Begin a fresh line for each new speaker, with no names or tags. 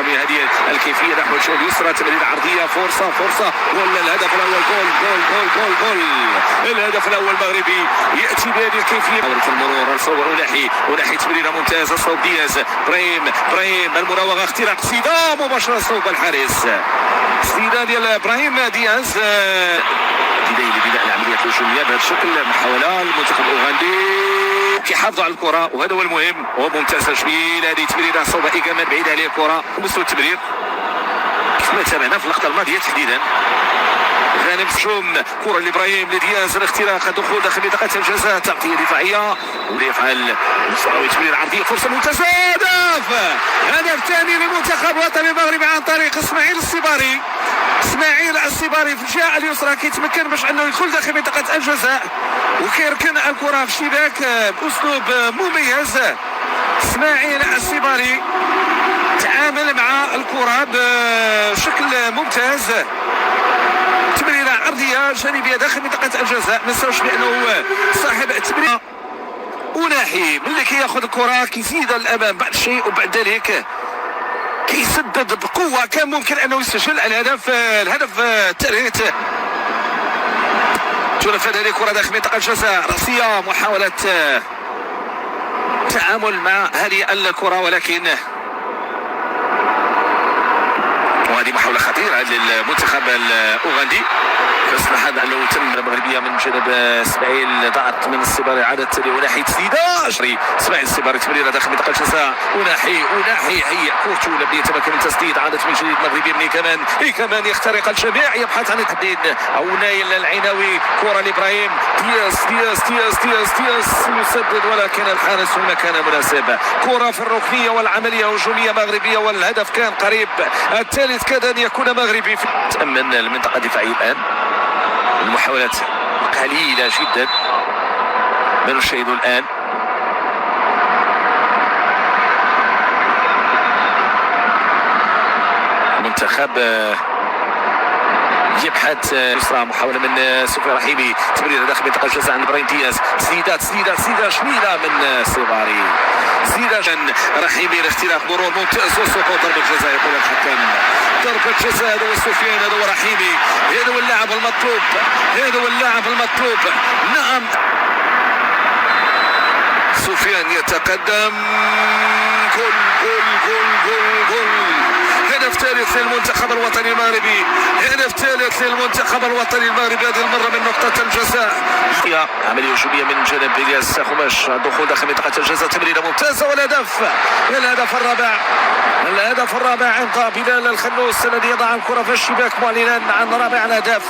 بهذه الكيفيه نحو الجهه اليسرى، تمريره عرضيه، فرصه ولا الهدف الاول، جول. الهدف الاول المغربي ياتي بهذه الكيفيه. حاولت المرور صوب أناحي تمريره ممتازه، صوب دياز، ابراهيم المراوغه، اختراق، صدام مباشره صوب الحارس، صدام ديال ابراهيم دياز. بدايه لبناء العمليات الهجوميه بهذا الشكل. محاوله المنتخب الاوغندي كيحافظوا على الكره وهذا هو المهم، وممتازه جميل هذه تمريره صوب ايكامان بعيد عليه الكره. مستوى التمرير كما تابعنا في اللقطه الماضيه تحديدا. غانم هجوم، كره لابراهيم لدياز، الاختراق، الدخول داخل منطقه الجزاء، تغطيه دفاعيه وليفعل تمرير عرضيه، فرصه ممتازه، هدف ثاني للمنتخب الوطني المغربي عن طريق اسماعيل السباري في الجهه اليسرى، كيتمكن باش انه يدخل داخل منطقه الجزاء وكيركن الكره في الشباك باسلوب مميز. اسماعيل السباري تعامل مع الكره بشكل ممتاز، تمريره عرضيه جانبيه داخل منطقه الجزاء. ما نساوش بانه صاحب التمرير أناحي ملي كياخذ الكره كيزيد الامام بعد الشيء، وبعد ذلك كيسدد بقوه، كان ممكن انه يسجل الهدف الثالث. تنفذ هذه الكره داخل منطقه الجزاء، راسيه، محاوله تعامل مع هذه الكره، ولكن وهذه محاولة خطيرة للمنتخب الأوغندي. فاصبح أنه تم المغربية من جانب اسماعيل، ضاعت من السباري، عادت لأناحي تسديدة، اسماعيل السباري تمريرة داخل منطقة الجزاء، أناحي هي كورتو لم يتمكن من التسديد، عادت من جديد المغربية من كمان يخترق الجميع، يبحث عن التحديد، أو نايل العناوي، كرة لإبراهيم دياز يسدد، ولكن الحارس في المكان المناسب، كرة في الركنية والعملية هجومية مغربية، والهدف كان قريب، الثالث كاد أن يكون مغربي. تأمن المنطقة الدفاعية الآن، المحاولات قليلة جدا ما نشاهده الآن. المنتخب يبحث يسرى، محاولة من سفيان رحيمي، تمريرة داخل منطقة الجزاء عند ابراهيم دياز، سديدة شميلة من السباري، رحيمي، الاختراق، مرور ممتاز، وسقوط ضربة جزاء. يقول الحكم ضربة جزاء، هذا هو سفيان، هذا هو رحيمي، هذا هو اللاعب المطلوب، نعم. سفيان يتقدم، جول. هدف ثالث للمنتخب الوطني المغربي، هذه المرة من نقطة الجزاء. عملية هجومية من جانب الياس خماش، الدخول داخل منطقة الجزاء، تمريرة ممتازة، الهدف الرابع عند بلال الخنوس الذي يضع الكرة في الشباك، معلنا عن رابع الأهداف.